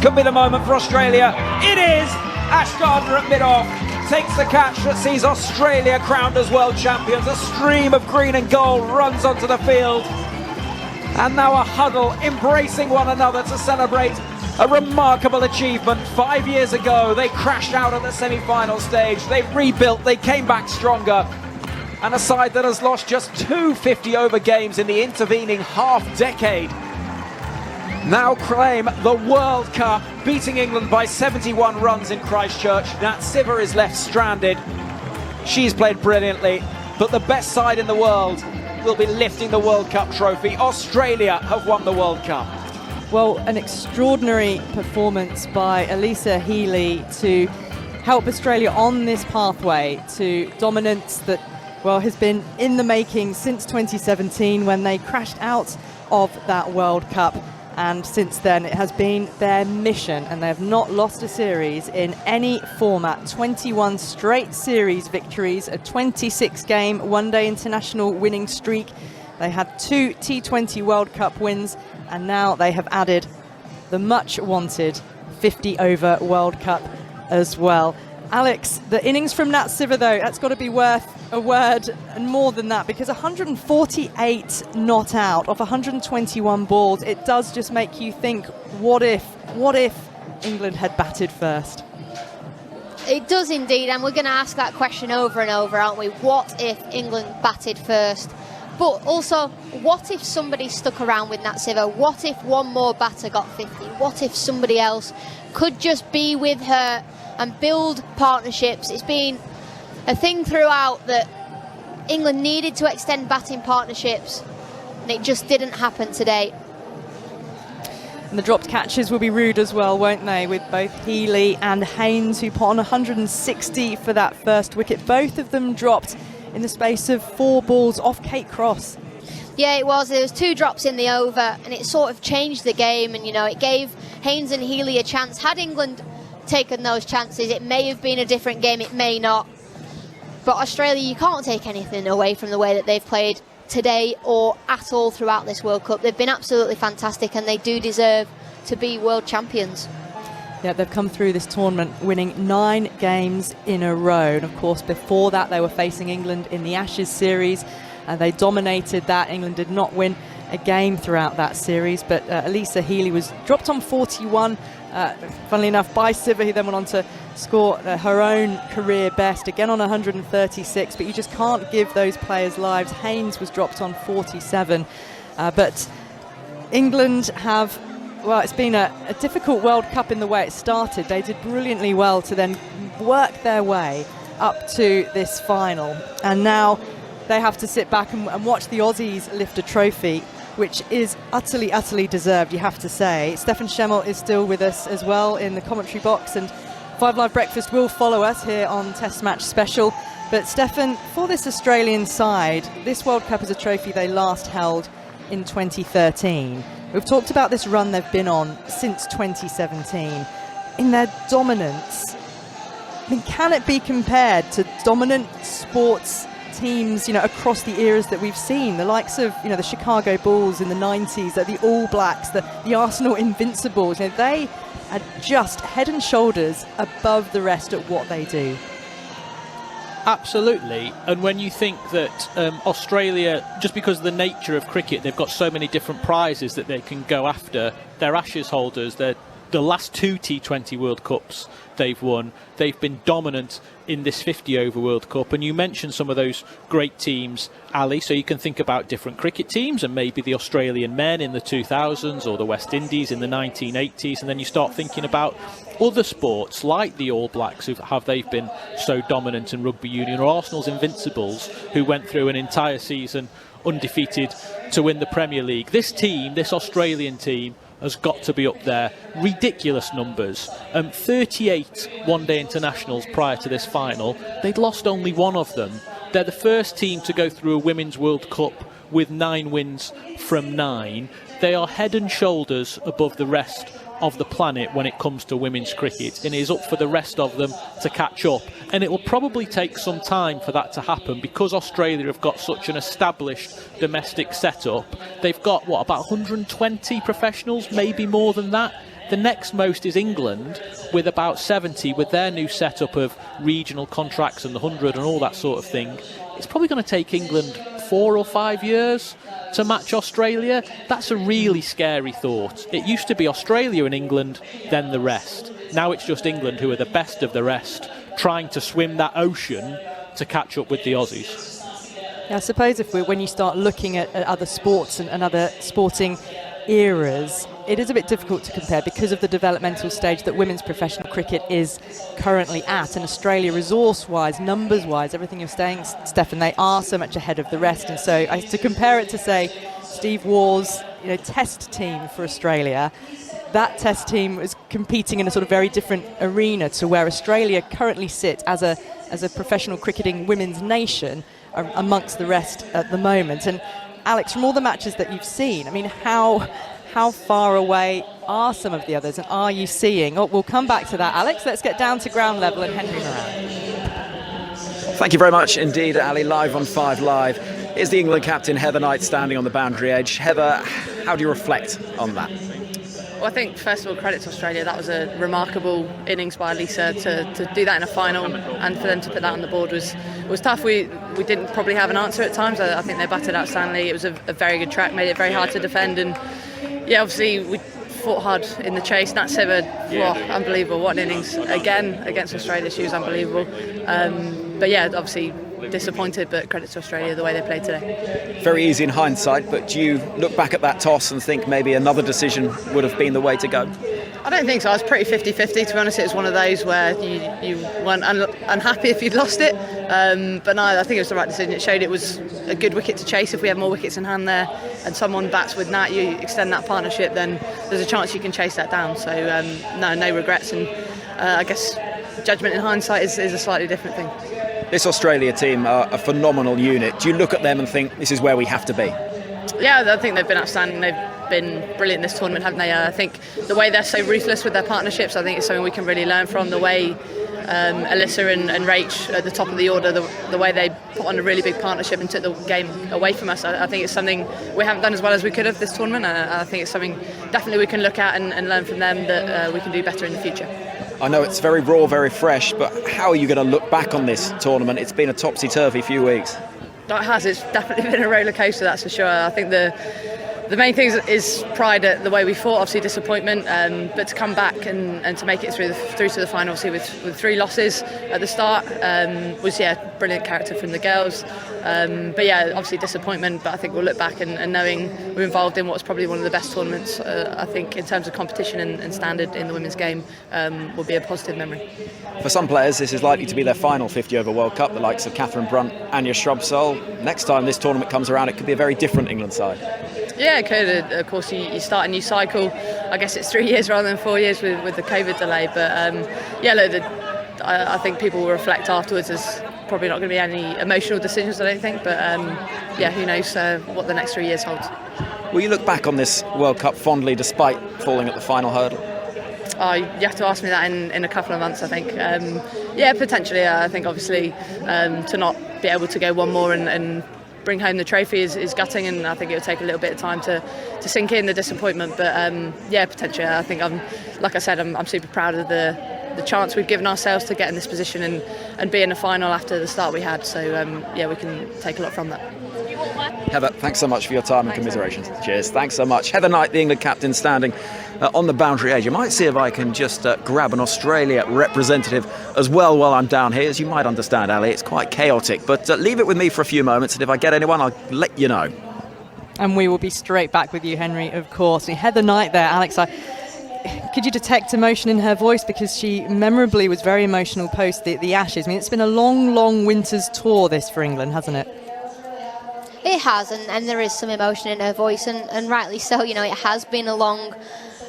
could be the moment for Australia. It is! Ash Gardner at mid-off takes the catch that sees Australia crowned as world champions. A stream of green and gold runs onto the field. And now a huddle embracing one another to celebrate a remarkable achievement. 5 years ago, they crashed out at the semi-final stage. They rebuilt, they came back stronger. And a side that has lost just 2 50-over games in the intervening half-decade now claim the World Cup, beating England by 71 runs in Christchurch. Nat Sciver is left stranded. She's played brilliantly, but the best side in the world will be lifting the World Cup trophy. Australia have won the World Cup. Well, an extraordinary performance by Alyssa Healy to help Australia on this pathway to dominance that, well, has been in the making since 2017 when they crashed out of that World Cup. And since then, it has been their mission, and they have not lost a series in any format. 21 straight series victories, a 26-game one-day international winning streak. They had 2 T20 World Cup wins, and now they have added the much-wanted 50-over World Cup as well. Alex, the innings from Nat Sciver, though, that's got to be worth a word and more than that, because 148 not out of 121 balls, it does just make you think, what if England had batted first? It does indeed, and we're going to ask that question over and over, aren't we? What if England batted first? But also, what if somebody stuck around with Nat Sciver? What if one more batter got 50? What if somebody else could just be with her and build partnerships? It's been a thing throughout that England needed to extend batting partnerships, and it just didn't happen today. And the dropped catches will be rude as well, won't they, with both Healy and Haynes, who put on 160 for that first wicket. Both of them dropped in the space of 4 balls off Kate Cross. Yeah, it was. There was 2 drops in the over, and it sort of changed the game, and, you know, it gave Haynes and Healy a chance. Had England taken those chances, it may have been a different game, it may not. But Australia, you can't take anything away from the way that they've played today or at all throughout this World Cup. They've been absolutely fantastic, and they do deserve to be world champions. Yeah, they've come through this tournament winning 9 games in a row. And of course, before that, they were facing England in the Ashes series. They dominated that. England did not win a game throughout that series. But Alyssa Healy was dropped on 41, funnily enough, by Sciver, who then went on to score her own career best, again on 136. But you just can't give those players lives. Haynes was dropped on 47. But England have... Well, it's been a difficult World Cup in the way it started. They did brilliantly well to then work their way up to this final. And now they have to sit back and watch the Aussies lift a trophy, which is utterly, utterly deserved, you have to say. Stefan Schemmel is still with us as well in the commentary box, and 5 Live Breakfast will follow us here on Test Match Special. But Stefan, for this Australian side, this World Cup is a trophy they last held in 2013. We've talked about this run they've been on since 2017. In their dominance, I mean, can it be compared to dominant sports teams, you know, across the eras that we've seen? The likes of, you know, the Chicago Bulls in the 90s, the All Blacks, the Arsenal Invincibles. You know, they are just head and shoulders above the rest at what they do. Absolutely. And when you think that Australia, just because of the nature of cricket, they've got so many different prizes that they can go after. They're Ashes holders. They're the last 2 T20 World Cups they've won. They've been dominant in this 50-over World Cup. And you mentioned some of those great teams, Ali, so you can think about different cricket teams and maybe the Australian men in the 2000s or the West Indies in the 1980s. And then you start thinking about other sports like the All Blacks, they've been so dominant in rugby union, or Arsenal's Invincibles, who went through an entire season undefeated to win the Premier League. This team, this Australian team, has got to be up there. Ridiculous numbers. 38 one-day internationals prior to this final. They'd lost only 1 of them. They're the first team to go through a Women's World Cup with 9 wins from 9. They are head and shoulders above the rest of the planet when it comes to women's cricket, and it is up for the rest of them to catch up. And it will probably take some time for that to happen, because Australia have got such an established domestic setup. They've got, about 120 professionals, maybe more than that. The next most is England with about 70, with their new setup of regional contracts and the 100 and all that sort of thing. It's probably going to take England 4 or 5 years to match Australia. That's a really scary thought. It used to be Australia and England, then the rest. Now it's just England who are the best of the rest, trying to swim that ocean to catch up with the Aussies. Yeah, I suppose when you start looking at other sports and other sporting eras, it is a bit difficult to compare because of the developmental stage that women's professional cricket is currently at. And Australia, resource-wise, numbers-wise, everything you're saying, Stefan, they are so much ahead of the rest. And so to compare it to, say, Steve Waugh's test team for Australia, that test team was competing in a sort of very different arena to where Australia currently sit as a professional cricketing women's nation amongst the rest at the moment. And Alex, from all the matches that you've seen, I mean, how far away are some of the others, and are you seeing? Oh, we'll come back to that, Alex. Let's get down to ground level and Henry Moran. Thank you very much indeed, Ali. Live on 5 Live. Here's the England captain, Heather Knight, standing on the boundary edge. Heather, how do you reflect on that? Well, I think, first of all, credit to Australia. That was a remarkable innings by Lisa to do that in a final, and for them to put that on the board was tough. We didn't probably have an answer at times. I think they batted outstandingly. It was a very good track, made it very hard to defend, and yeah, obviously we fought hard in the chase. Nat Siver, unbelievable. What an innings again against Australia. She was unbelievable. But yeah, obviously disappointed, but credit to Australia the way they played today. Very easy in hindsight, but do you look back at that toss and think maybe another decision would have been the way to go? I don't think so. I was pretty 50-50, to be honest. It was one of those where you weren't unhappy if you'd lost it, but no, I think it was the right decision. It showed it was a good wicket to chase. If we have more wickets in hand there and someone bats with Nat, you extend that partnership, then there's a chance you can chase that down. So no regrets, and I guess judgment in hindsight is a slightly different thing. This Australia team are a phenomenal unit. Do you look at them and think this is where we have to be? Yeah, I think they've been outstanding. They've been brilliant this tournament, haven't they? I think the way they're so ruthless with their partnerships, I think it's something we can really learn from. The way Alyssa and Rach at the top of the order, the way they put on a really big partnership and took the game away from us, I think it's something we haven't done as well as we could have this tournament. I think it's something definitely we can look at and learn from them that we can do better in the future. I know it's very raw, very fresh, but how are you going to look back on this tournament? It's been a topsy-turvy few weeks. It has. It's definitely been a roller coaster, that's for sure. I think the main thing is pride at the way we fought, obviously disappointment, but to come back and to make it through to the final, obviously with 3 losses at the start, was brilliant character from the girls. But yeah, obviously disappointment, but I think we'll look back and knowing we're involved in what's probably one of the best tournaments, I think, in terms of competition and standard in the women's game, will be a positive memory. For some players, this is likely to be their final 50-over World Cup, the likes of Catherine Brunt, Anya Shrubsole. Next time this tournament comes around, it could be a very different England side. Yeah, it could. Of course, you start a new cycle. I guess it's 3 years rather than 4 years with the COVID delay. But I think people will reflect afterwards. There's probably not going to be any emotional decisions, I don't think. But who knows what the next 3 years holds. Will you look back on this World Cup fondly despite falling at the final hurdle? You have to ask me that in a couple of months, I think. Potentially. I think obviously to not be able to go one more and bring home the trophy is gutting, and I think it'll take a little bit of time to sink in the disappointment. But potentially. I think I'm super proud of the chance we've given ourselves to get in this position and be in the final after the start we had. So we can take a lot from that. Heather, thanks so much for your time and commiserations. Cheers. Thanks so much. Heather Knight, the England captain, standing on the boundary edge. I might see if I can just grab an Australia representative as well while I'm down here. As you might understand, Ali, it's quite chaotic. But leave it with me for a few moments, and if I get anyone, I'll let you know. And we will be straight back with you, Henry, of course. Heather Knight there, Alex, could you detect emotion in her voice? Because she memorably was very emotional post the Ashes. I mean, it's been a long winter's tour, this, for England, hasn't it? It has, and there is some emotion in her voice, and rightly so. It has been a long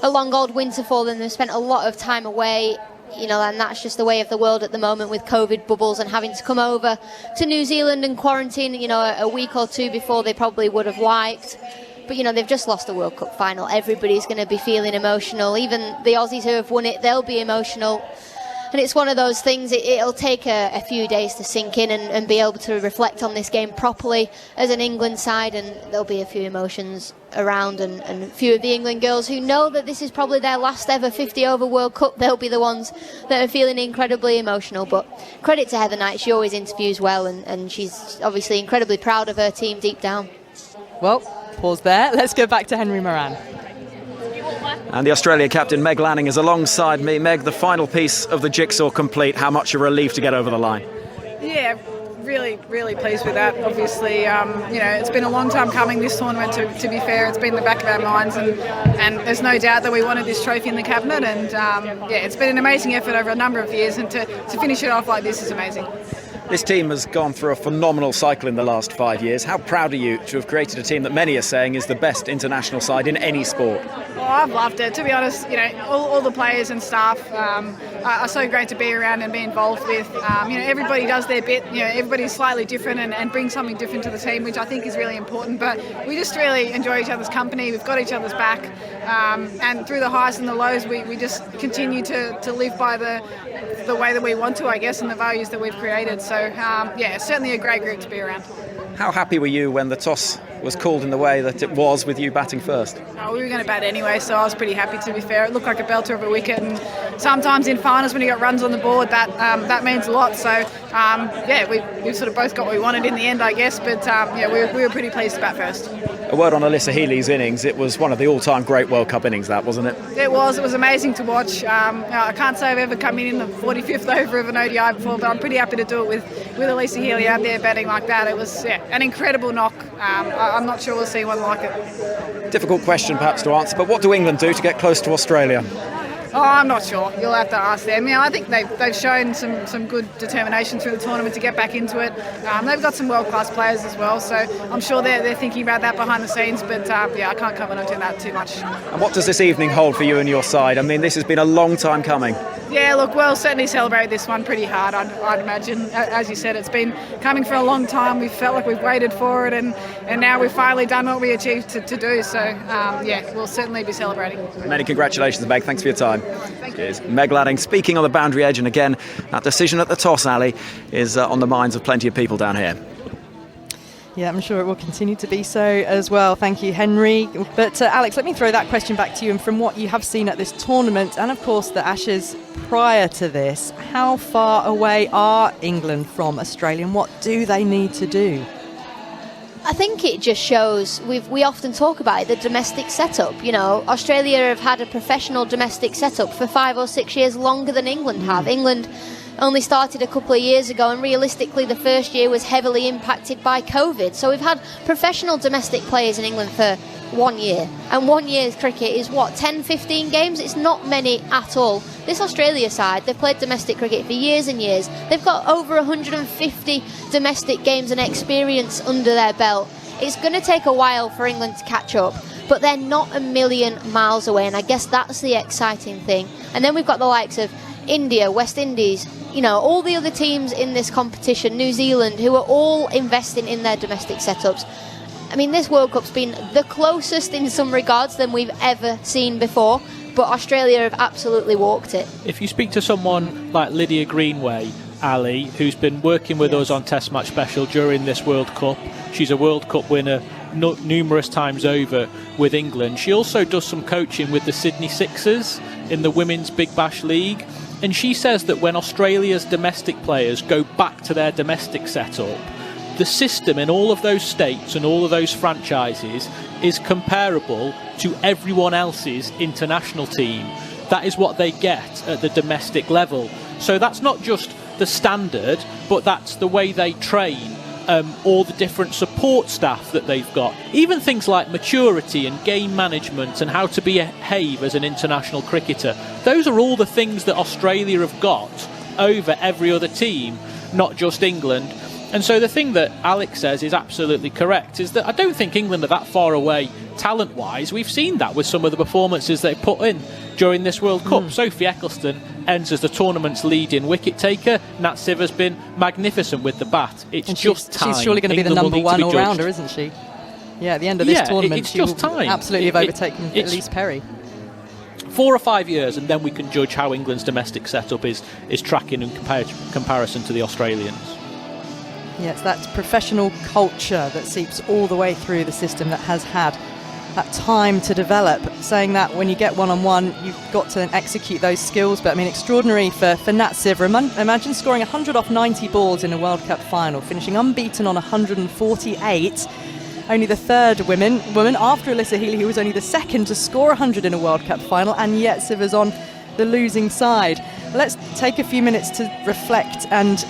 old winter for them. They've spent a lot of time away, and that's just the way of the world at the moment with COVID bubbles and having to come over to New Zealand and quarantine, a week or two before they probably would have liked. But, they've just lost the World Cup final. Everybody's going to be feeling emotional. Even the Aussies who have won it, they'll be emotional. And it's one of those things, it'll take a few days to sink in and be able to reflect on this game properly as an England side, and there'll be a few emotions around, and a few of the England girls who know that this is probably their last ever 50 over World Cup, they'll be the ones that are feeling incredibly emotional. But credit to Heather Knight, she always interviews well, and she's obviously incredibly proud of her team deep down. Well, pause there. Let's go back to Henry Moran. And the Australia captain, Meg Lanning, is alongside me. Meg, the final piece of the jigsaw complete. How much a relief to get over the line? Yeah, really, really pleased with that. Obviously, it's been a long time coming, this tournament, to be fair. It's been in the back of our minds, and there's no doubt that we wanted this trophy in the cabinet. And, it's been an amazing effort over a number of years, and to finish it off like this is amazing. This team has gone through a phenomenal cycle in the last 5 years. How proud are you to have created a team that many are saying is the best international side in any sport? Oh, I've loved it. To be honest, all the players and staff are so great to be around and be involved with. Everybody does their bit. Everybody's slightly different and brings something different to the team, which I think is really important. But we just really enjoy each other's company. We've got each other's back. And through the highs and the lows, we just continue to live by the way that we want to, I guess, and the values that we've created. So, certainly a great group to be around. How happy were you when the toss was called in the way that it was, with you batting first? We were going to bat anyway, so I was pretty happy, to be fair. It looked like a belter of a wicket, and sometimes in finals when you got runs on the board, that means a lot. So, we sort of both got what we wanted in the end, I guess, but we were pretty pleased to bat first. A word on Alyssa Healy's innings. It was one of the all-time great World Cup innings, that, wasn't it? It was amazing to watch. I can't say I've ever come in the 45th over of an ODI before, but I'm pretty happy to do it with Alyssa Healy out there batting like that. It was an incredible knock. I'm not sure we'll see one like it. Difficult question perhaps to answer, but what do England do to get close to Australia? Oh, I'm not sure. You'll have to ask them. I think they've shown some good determination through the tournament to get back into it. They've got some world-class players as well, so I'm sure they're thinking about that behind the scenes, but I can't comment on that too much. And what does this evening hold for you and your side? I mean, this has been a long time coming. Yeah, look, we'll certainly celebrate this one pretty hard, I'd imagine. As you said, it's been coming for a long time. We've felt like we've waited for it, and now we've finally done what we achieved to do. So, we'll certainly be celebrating. Many congratulations, Meg. Thanks for your time. Cheers. Meg Lanning speaking on the boundary edge, and again, that decision at the toss, Ali, is on the minds of plenty of people down here. Yeah, I'm sure it will continue to be so as well. Thank you, Henry. But Alex, let me throw that question back to you. And from what you have seen at this tournament, and of course the Ashes prior to this, how far away are England from Australia, and what do they need to do? I think it just shows, we often talk about it, the domestic setup. Australia have had a professional domestic setup for 5 or 6 years longer than England have. England only started a couple of years ago, and realistically the first year was heavily impacted by COVID. So we've had professional domestic players in England for 1 year, and 1 year's cricket is 10-15 games. It's not many at all. This Australia side, they've played domestic cricket for years and years. They've got over 150 domestic games and experience under their belt. It's going to take a while for England to catch up, but they're not a million miles away, and I guess that's the exciting thing. And then we've got the likes of India, West Indies, all the other teams in this competition, New Zealand, who are all investing in their domestic setups. I mean, this World Cup's been the closest in some regards than we've ever seen before, but Australia have absolutely walked it. If you speak to someone like Lydia Greenway, Ali, who's been working with us on Test Match Special during this World Cup, she's a World Cup winner numerous times over with England. She also does some coaching with the Sydney Sixers in the Women's Big Bash League. And she says that when Australia's domestic players go back to their domestic setup, the system in all of those states and all of those franchises is comparable to everyone else's international team. That is what they get at the domestic level. So that's not just the standard, but that's the way they train. All the different support staff that they've got, even things like maturity and game management and how to behave as an international cricketer. Those are all the things that Australia have got over every other team, not just England. And so the thing that Alex says is absolutely correct, is that I don't think England are that far away talent-wise. We've seen that with some of the performances they've put in during this World Cup. Sophie Eccleston ends as the tournament's leading wicket taker. Nat Siver's been magnificent with the bat. It's just time. She's surely going to be the number one all-rounder, isn't she? Yeah, at the end of this tournament, it's just time. Absolutely have overtaken Elise Perry. 4 or 5 years, and then we can judge how England's domestic setup is tracking in comparison to the Australians. Yes, that's professional culture that seeps all the way through the system that has had that time to develop. Saying that when you get one-on-one, you've got to then execute those skills. But I mean, extraordinary for Nat Sciver. Imagine scoring 100 off 90 balls in a World Cup final, finishing unbeaten on 148. Only the third woman after Alyssa Healy, who was only the second to score 100 in a World Cup final, and yet Sciver's on the losing side. Let's take a few minutes to reflect and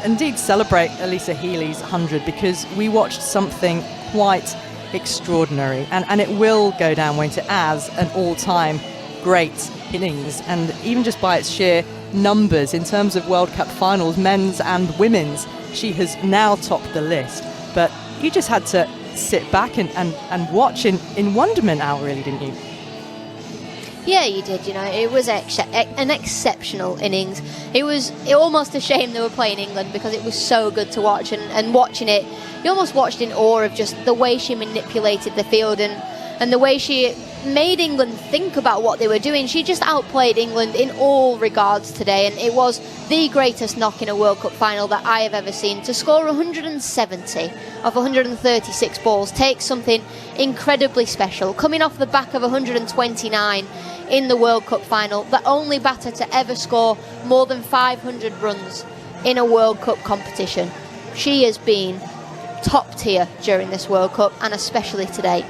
indeed celebrate Alyssa Healy's 100, because we watched something quite extraordinary, and it will go down, won't it, as an all-time great innings. And even just by its sheer numbers in terms of World Cup finals, men's and women's, she has now topped the list. But you just had to sit back and watch in wonderment now, really, didn't you? Yeah, you did. You know, it was an exceptional innings. It was almost a shame they were playing England, because it was so good to watch, and watching it, you almost watched in awe of just the way she manipulated the field and the way she made England think about what they were doing. She just outplayed England in all regards today, and it was the greatest knock in a World Cup final that I have ever seen. To score 170 of 136 balls takes something incredibly special, coming off the back of 129 in the World Cup final, the only batter to ever score more than 500 runs in a World Cup competition. She has been top tier during this World Cup, and especially today.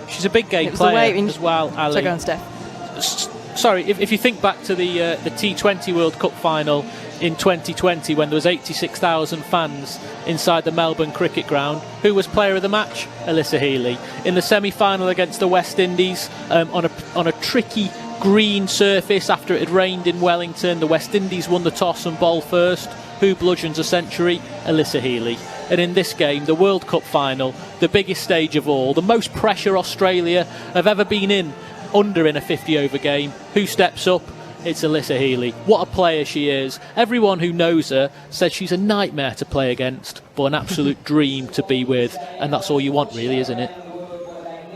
She's a big game player as well, Ali. So go on, Steph. Sorry, if you think back to the T20 World Cup final in 2020, when there was 86,000 fans inside the Melbourne Cricket Ground, who was player of the match? Alyssa Healy. In the semi-final against the West Indies, on a tricky green surface after it had rained in Wellington, the West Indies won the toss and bowled first. Who bludgeons a century? Alyssa Healy. And in this game, the World Cup final, the biggest stage of all, the most pressure Australia have ever been in a 50-over game. Who steps up? It's Alyssa Healy. What a player she is. Everyone who knows her says she's a nightmare to play against, but an absolute dream to be with. And that's all you want, really, isn't it?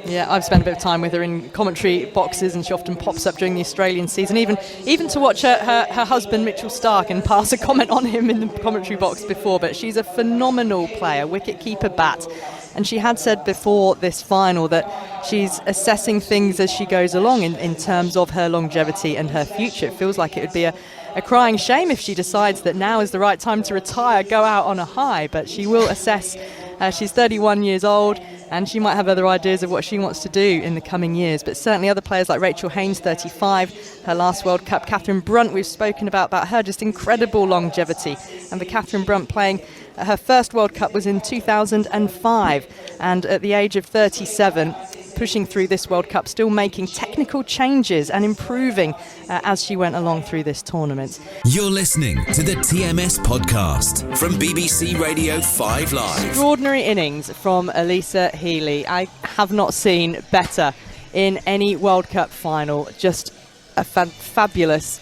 Yeah, I've spent a bit of time with her in commentary boxes, and she often pops up during the Australian season, even to watch her husband Mitchell Starc and pass a comment on him in the commentary box before. But she's a phenomenal player, wicket-keeper bat, and she had said before this final that she's assessing things as she goes along in terms of her longevity and her future. It feels like it would be a crying shame if she decides that now is the right time to retire, go out on a high, but she will assess. She's 31 years old, and she might have other ideas of what she wants to do in the coming years. But certainly other players like Rachel Haynes, 35, her last World Cup. Catherine Brunt, we've spoken about her, just incredible longevity. And for Catherine Brunt, playing her first World Cup was in 2005. And at the age of 37, pushing through this World Cup, still making technical changes and improving as she went along through this tournament. You're listening to the TMS podcast from BBC Radio 5 Live. Extraordinary innings from Alyssa Healy. I have not seen better in any World Cup final. Just a fabulous,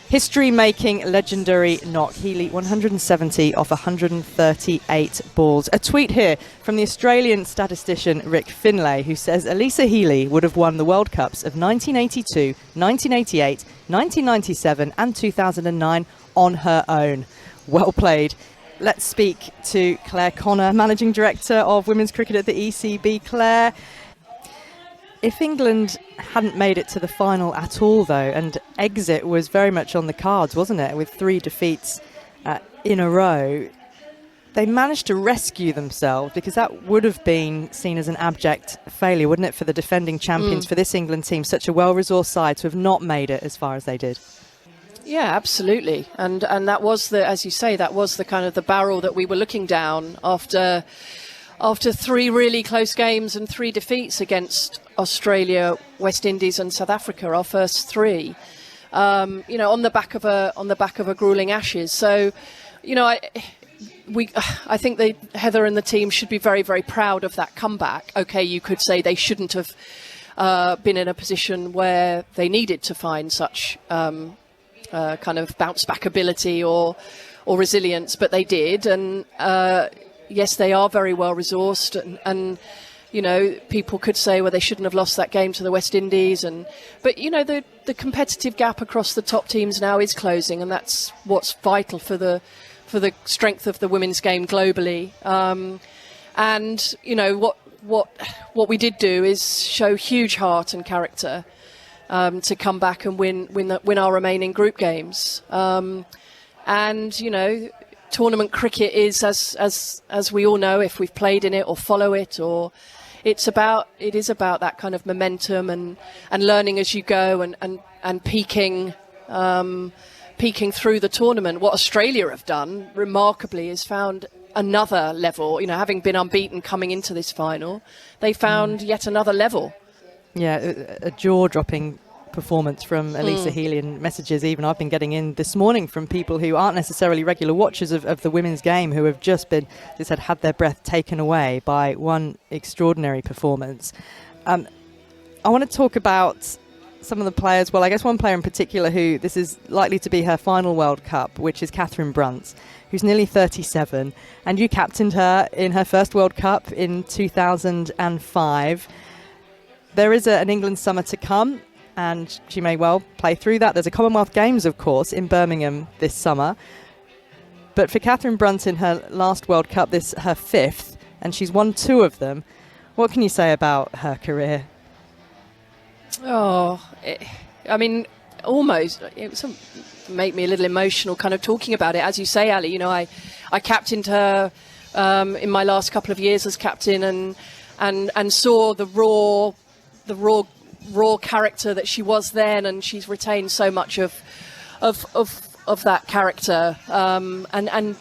history-making, legendary knock. Healy 170 off 138 balls. A tweet here from the Australian statistician Rick Finlay, who says Alyssa Healy would have won the World Cups of 1982, 1988, 1997 and 2009 on her own. Well played. Let's speak to Claire Connor, Managing Director of Women's Cricket at the ECB. Claire, if England hadn't made it to the final at all, though, and exit was very much on the cards, wasn't it, with 3 defeats in a row, they managed to rescue themselves, because that would have been seen as an abject failure, wouldn't it, for the defending champions, for this England team, such a well-resourced side, to have not made it as far as they did. Yeah, absolutely. And that was the, as you say, that was the kind of the barrel that we were looking down after 3 really close games and 3 defeats against Australia, West Indies and South Africa, our first 3, on the back of a grueling Ashes. So, I think Heather and the team should be very, very proud of that comeback. Okay, you could say they shouldn't have been in a position where they needed to find such kind of bounce back ability or resilience, but they did. And yes, they are very well resourced, and You know, people could say, well, they shouldn't have lost that game to the West Indies. But, you know, the competitive gap across the top teams now is closing, and that's what's vital for the strength of the women's game globally. And, you know, what we did do is show huge heart and character to come back and win our remaining group games. And, you know, tournament cricket is, as we all know, if we've played in it or follow it, or it is about that kind of momentum and learning as you go and peaking through the tournament. What Australia have done remarkably is found another level. You know, having been unbeaten coming into this final, they found yet another level. Yeah, a jaw-dropping performance from Elisa Healy, and messages even I've been getting in this morning from people who aren't necessarily regular watchers of the women's game, who have just been, as I said, had their breath taken away by one extraordinary performance. I want to talk about some of the players. Well, I guess one player in particular who this is likely to be her final World Cup, which is Catherine Brunt, who's nearly 37, and you captained her in her first World Cup in 2005. There is an England summer to come, and she may well play through that. There's a Commonwealth Games, of course, in Birmingham this summer. But for Catherine Brunt in her last World Cup, this her fifth, and she's won 2 of them. What can you say about her career? I mean, almost, it made me a little emotional kind of talking about it. As you say, Ali, you know, I captained her in my last couple of years as captain, and saw the raw character that she was then, and she's retained so much of that character, and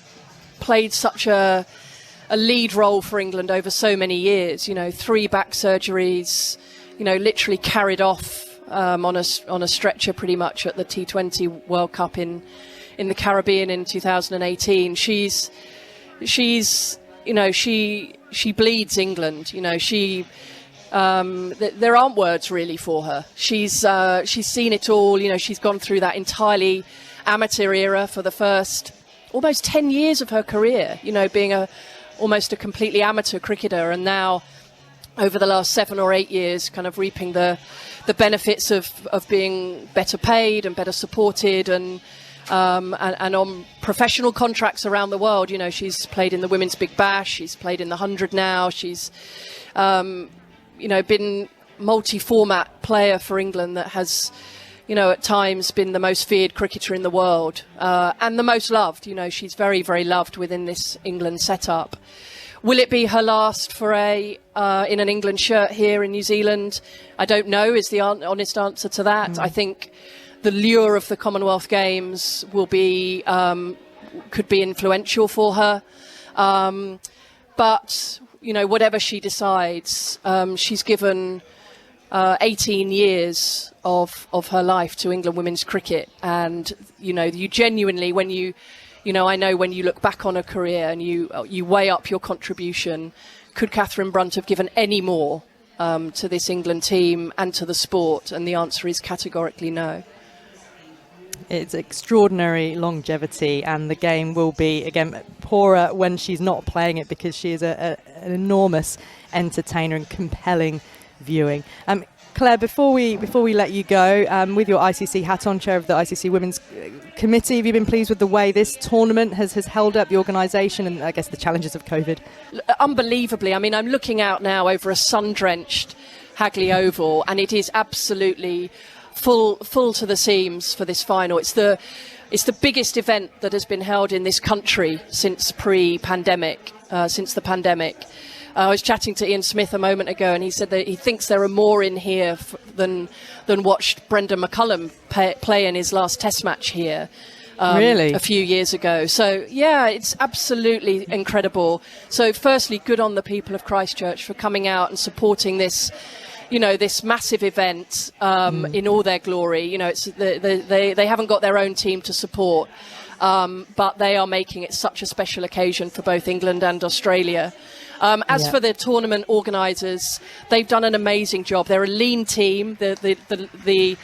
played such a lead role for England over so many years. You know, 3 back surgeries, you know, literally carried off on a stretcher pretty much at the T20 World Cup in the Caribbean in 2018. She's you know, she bleeds England. You know, there aren't words really for her. She's seen it all. You know, she's gone through that entirely amateur era for the first almost 10 years of her career, you know, being almost a completely amateur cricketer, and now over the last 7 or 8 years kind of reaping the benefits of being better paid and better supported, and on professional contracts around the world. You know, she's played in the Women's Big Bash, she's played in the 100 now, she's you know, been multi-format player for England that has, you know, at times been the most feared cricketer in the world, and the most loved. You know, she's very, very loved within this England setup. Will it be her last foray in an England shirt here in New Zealand? I don't know, is the honest answer to that. I think the lure of the Commonwealth Games will be, could be influential for her. But, you know, whatever she decides, she's given 18 years of her life to England women's cricket. And, you know, you genuinely, when you know, I know when you look back on a career and you weigh up your contribution, could Catherine Brunt have given any more to this England team and to the sport? And the answer is categorically no. It's extraordinary longevity, and the game will be, again, poorer when she's not playing it, because she is an enormous entertainer and compelling viewing. Claire, before we let you go, with your ICC hat on, chair of the ICC Women's Committee, have you been pleased with the way this tournament has held up the organisation and, I guess, the challenges of COVID? Unbelievably. I mean, I'm looking out now over a sun-drenched Hagley Oval, and it is absolutely full to the seams for this final. It's the biggest event that has been held in this country since pre-pandemic, since the pandemic. I was chatting to Ian Smith a moment ago, and he said that he thinks there are more in here than watched Brendan McCullum play in his last Test match here. Really? A few years ago. So, yeah, it's absolutely incredible. So, firstly, good on the people of Christchurch for coming out and supporting this, you know, this massive event in all their glory. You know, it's they haven't got their own team to support, but they are making it such a special occasion for both England and Australia. As for the tournament organisers, they've done an amazing job. They're a lean team. The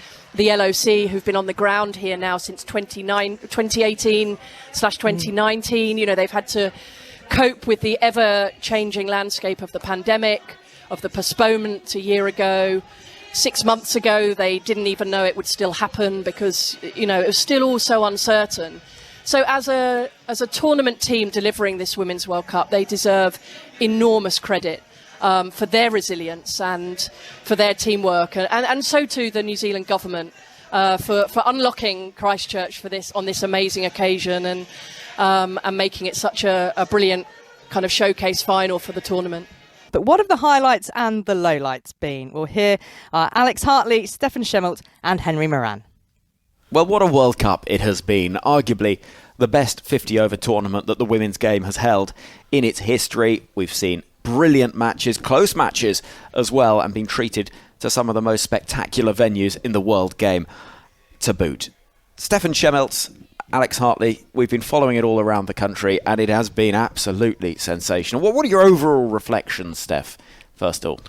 LOC, who've been on the ground here now since 2018/2019. You know, they've had to cope with the ever-changing landscape of the pandemic, of the postponement a year ago. 6 months ago, they didn't even know it would still happen because, it was still all so uncertain. So as a tournament team delivering this Women's World Cup, they deserve enormous credit for their resilience and for their teamwork, and so too the New Zealand government for unlocking Christchurch on this amazing occasion and making it such a brilliant kind of showcase final for the tournament. But what have the highlights and the lowlights been? We'll hear Alex Hartley, Stefan Schemmelt and Henry Moran. Well, what a World Cup it has been. Arguably the best 50-over tournament that the women's game has held in its history. We've seen brilliant matches, close matches as well, and been treated to some of the most spectacular venues in the world game to boot. Stefan Schemmelt, Alex Hartley, we've been following it all around the country, and it has been absolutely sensational. What are your overall reflections, Steph, first of all?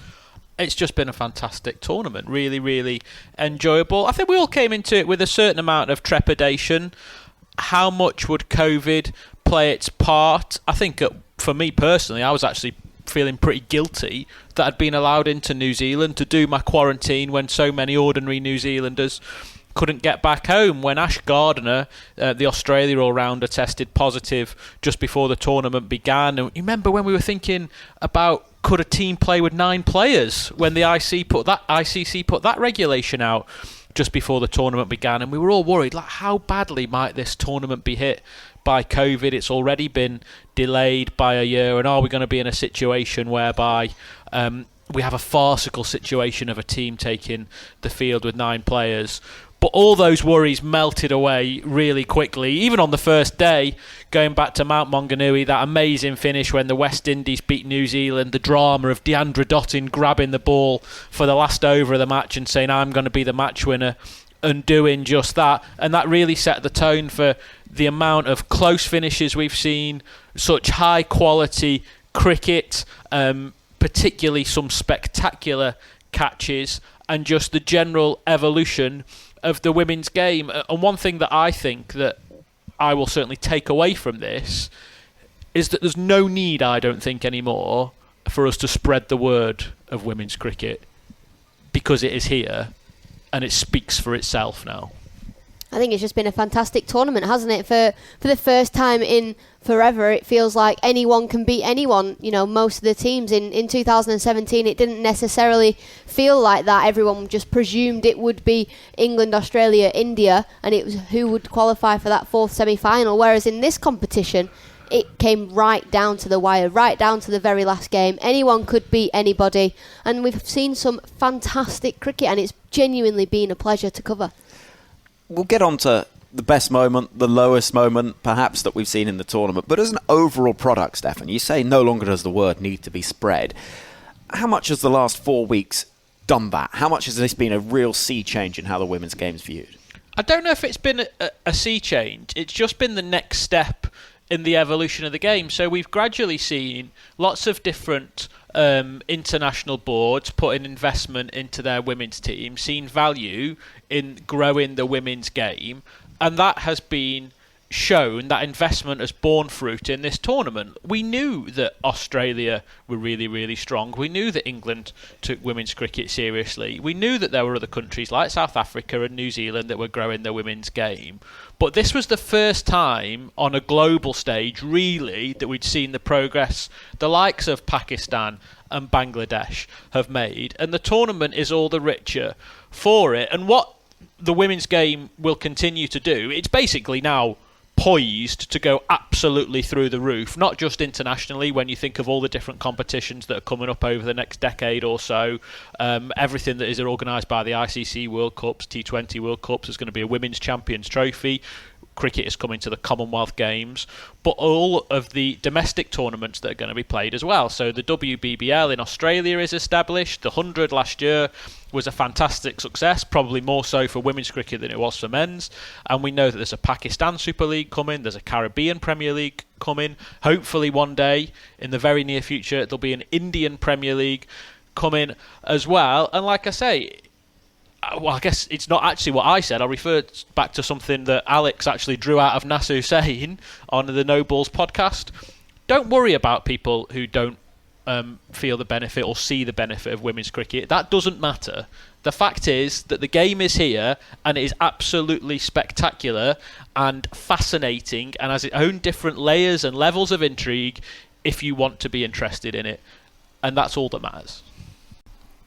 It's just been a fantastic tournament. Really, really enjoyable. I think we all came into it with a certain amount of trepidation. How much would COVID play its part? I think for me personally, I was actually feeling pretty guilty that I'd been allowed into New Zealand to do my quarantine when so many ordinary New Zealanders couldn't get back home. When Ash Gardner, the Australia all-rounder, tested positive just before the tournament began. And you remember when we were thinking about could a team play with 9 players when the ICC put that regulation out just before the tournament began, and we were all worried, like, how badly might this tournament be hit by COVID? It's already been delayed by a year, and are we going to be in a situation whereby we have a farcical situation of a team taking the field with 9 players? But all those worries melted away really quickly. Even on the first day, going back to Mount Maunganui, that amazing finish when the West Indies beat New Zealand, the drama of Deandra Dottin grabbing the ball for the last over of the match and saying, I'm going to be the match winner, and doing just that. And that really set the tone for the amount of close finishes we've seen, such high quality cricket, particularly some spectacular catches, and just the general evolution of the women's game. And one thing that I think that I will certainly take away from this is that there's no need, I don't think anymore, for us to spread the word of women's cricket, because it is here and it speaks for itself now. I think it's just been a fantastic tournament, hasn't it? For the first time in forever, it feels like anyone can beat anyone. Most of the teams in 2017, it didn't necessarily feel like that. Everyone just presumed it would be England, Australia, India, and it was who would qualify for that 4th semi-final. Whereas in this competition, it came right down to the wire, right down to the very last game. Anyone could beat anybody, and we've seen some fantastic cricket, and it's genuinely been a pleasure to cover. We'll get on to the best moment, the lowest moment, perhaps, that we've seen in the tournament. But as an overall product, Stefan, you say no longer does the word need to be spread. How much has the last 4 weeks done that? How much has this been a real sea change in how the women's game's viewed? I don't know if it's been a sea change. It's just been the next step in the evolution of the game. So we've gradually seen lots of different international boards putting investment into their women's team, seen value in growing the women's game, and that has been shown, that investment has borne fruit in this tournament. We knew that Australia were really, really strong. We knew that England took women's cricket seriously. We knew that there were other countries like South Africa and New Zealand that were growing their women's game. But this was the first time on a global stage, really, that we'd seen the progress the likes of Pakistan and Bangladesh have made. And the tournament is all the richer for it. And what the women's game will continue to do, it's basically now poised to go absolutely through the roof, not just internationally when you think of all the different competitions that are coming up over the next decade or so. Everything that is organised by the ICC World Cups, T20 World Cups, is going to be a Women's Champions Trophy. Cricket is coming to the Commonwealth Games, but all of the domestic tournaments that are going to be played as well. So the WBBL in Australia is established. The 100 last year was a fantastic success, probably more so for women's cricket than it was for men's. And we know that there's a Pakistan Super League coming, there's a Caribbean Premier League coming. Hopefully one day, in the very near future, there'll be an Indian Premier League coming as well. And like I say, well, I guess it's not actually what I said. I'll refer back to something that Alex actually drew out of Nasu saying on the No Balls podcast. Don't worry about people who don't feel the benefit or see the benefit of women's cricket. That doesn't matter. The fact is that the game is here and it is absolutely spectacular and fascinating and has its own different layers and levels of intrigue if you want to be interested in it. And that's all that matters.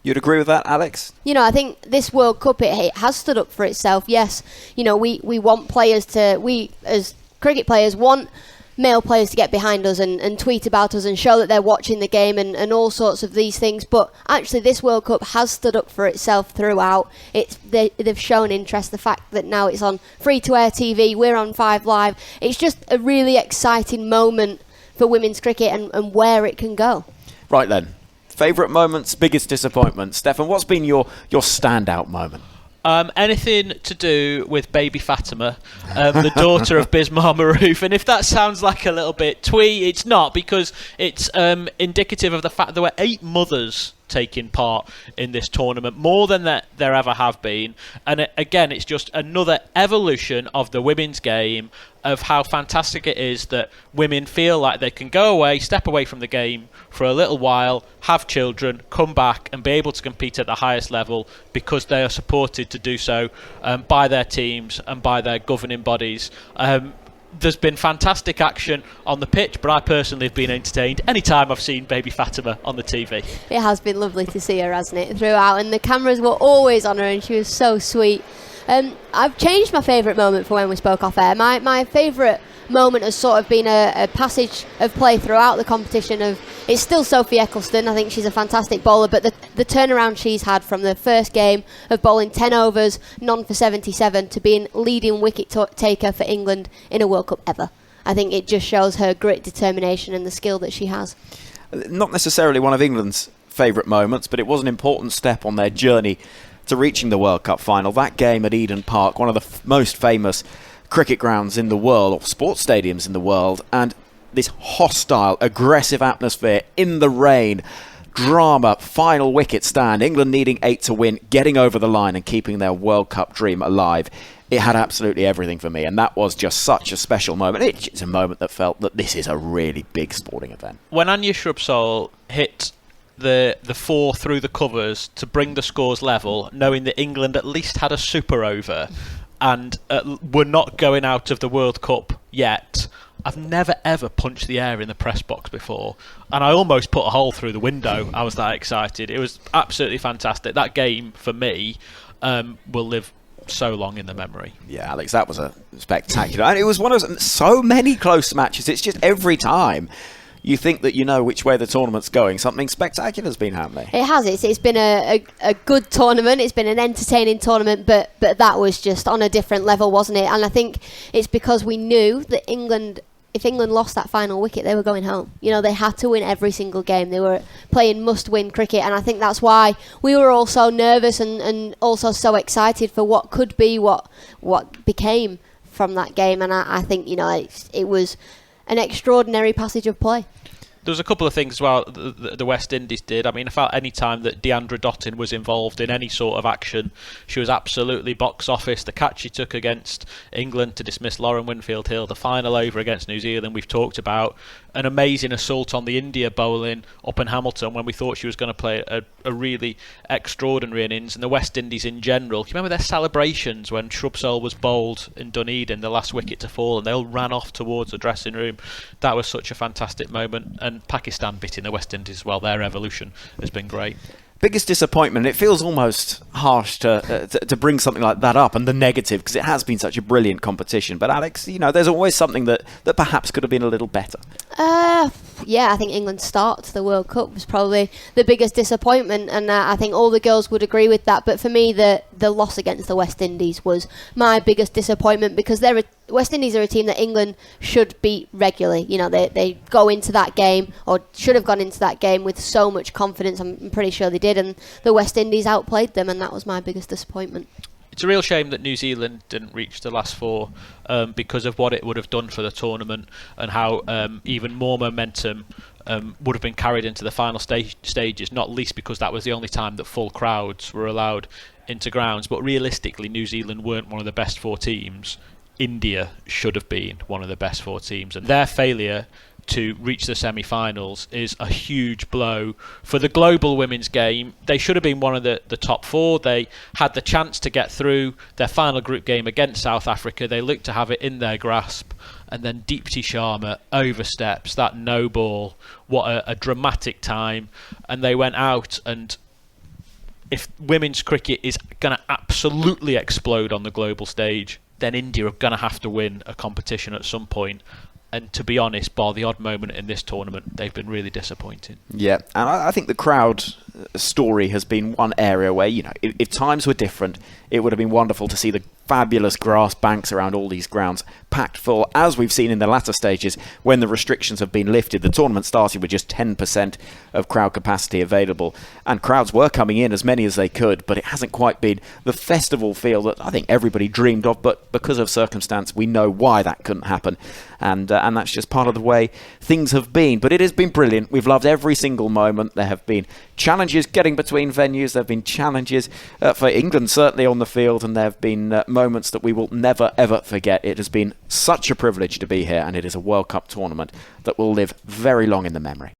You'd agree with that, Alex? I think this World Cup, it has stood up for itself. Yes, we want players we as cricket players want male players to get behind us and tweet about us and show that they're watching the game and all sorts of these things. But actually, this World Cup has stood up for itself throughout. They've shown interest. The fact that now it's on free-to-air TV, we're on 5 Live. It's just a really exciting moment for women's cricket and where it can go. Right then. Favourite moments, biggest disappointment. Stefan, what's been your standout moment? Anything to do with baby Fatima, the daughter of Bismar Maroof. And if that sounds like a little bit twee, it's not, because it's indicative of the fact there were 8 mothers taking part in this tournament, more than there ever have been. And again, it's just another evolution of the women's game, of how fantastic it is that women feel like they can go away, step away from the game for a little while, have children, come back and be able to compete at the highest level because they are supported to do so by their teams and by their governing bodies. There's been fantastic action on the pitch, but I personally have been entertained any time I've seen baby Fatima on the TV. It has been lovely to see her, hasn't it, throughout, and the cameras were always on her and she was so sweet. I've changed my favourite moment for when we spoke off air. My favourite moment has sort of been a passage of play throughout the competition. It's still Sophie Eccleston. I think she's a fantastic bowler, but the turnaround she's had from the first game of bowling 10 overs, none for 77, to being leading wicket taker for England in a World Cup ever. I think it just shows her grit, determination and the skill that she has. Not necessarily one of England's favourite moments, but it was an important step on their journey to reaching the World Cup final. That game at Eden Park, one of the most famous cricket grounds in the world, or sports stadiums in the world, and this hostile, aggressive atmosphere in the rain, drama, final wicket stand, England needing 8 to win, getting over the line and keeping their World Cup dream alive. It had absolutely everything for me, and that was just such a special moment. It's a moment that felt that this is a really big sporting event. When Anya Shrubsole hit the 4 through the covers to bring the scores level, knowing that England at least had a super over and were not going out of the World Cup yet, I've never ever punched the air in the press box before, and I almost put a hole through the window. I was that excited. It was absolutely fantastic. That game for me will live so long in the memory. Yeah, Alex, that was a spectacular, and it was one of so many close matches. It's just every time you think that you know which way the tournament's going, something spectacular has been happening. It has. It's been a good tournament. It's been an entertaining tournament, but that was just on a different level, wasn't it? And I think it's because we knew that if England lost that final wicket, they were going home. They had to win every single game. They were playing must-win cricket, and I think that's why we were all so nervous and also so excited for what could be, what became from that game. And I think it was an extraordinary passage of play. There was a couple of things as well the West Indies did. I mean, I felt any time that Deandra Dottin was involved in any sort of action, she was absolutely box office. The catch she took against England to dismiss Lauren Winfield-Hill, the final over against New Zealand we've talked about, an amazing assault on the India bowling up in Hamilton when we thought she was going to play a really extraordinary innings, and the West Indies in general. Can you remember their celebrations when Shrubsole was bowled in Dunedin, the last wicket to fall, and they all ran off towards the dressing room? That was such a fantastic moment. And Pakistan beating the West Indies as well. Their evolution has been great. Biggest disappointment, it feels almost harsh to bring something like that up, and the negative, because it has been such a brilliant competition. But Alex, there's always something that perhaps could have been a little better. Yeah, I think England's start to the World Cup was probably the biggest disappointment, and I think all the girls would agree with that. But for me, the loss against the West Indies was my biggest disappointment, because West Indies are a team that England should beat regularly. They go into that game, or should have gone into that game, with so much confidence. I'm pretty sure they did, and the West Indies outplayed them, and that was my biggest disappointment. It's a real shame that New Zealand didn't reach the last 4 because of what it would have done for the tournament, and how even more momentum would have been carried into the final stages, not least because that was the only time that full crowds were allowed into grounds. But realistically, New Zealand weren't one of the best 4 teams. India should have been one of the best 4 teams, and their failure to reach the semi-finals is a huge blow for the global women's game. They should have been one of the top 4. They had the chance to get through their final group game against South Africa. They looked to have it in their grasp, and then Deepti Sharma oversteps that no ball. What a dramatic time. And they went out, and if women's cricket is going to absolutely explode on the global stage, then India are going to have to win a competition at some point. And to be honest, bar the odd moment in this tournament, they've been really disappointing. Yeah, and I think the crowd story has been one area where, you know, if times were different, it would have been wonderful to see the fabulous grass banks around all these grounds packed full, as we've seen in the latter stages when the restrictions have been lifted. The tournament started with just 10% of crowd capacity available, and crowds were coming in, as many as they could, but it hasn't quite been the festival feel that I think everybody dreamed of. But because of circumstance, we know why that couldn't happen, and that's just part of the way things have been. But it has been brilliant. We've loved every single moment. There have been challenges getting between venues. There have been challenges for England, certainly on the field, and there have been moments that we will never, ever forget. It has been such a privilege to be here, and it is a World Cup tournament that will live very long in the memory.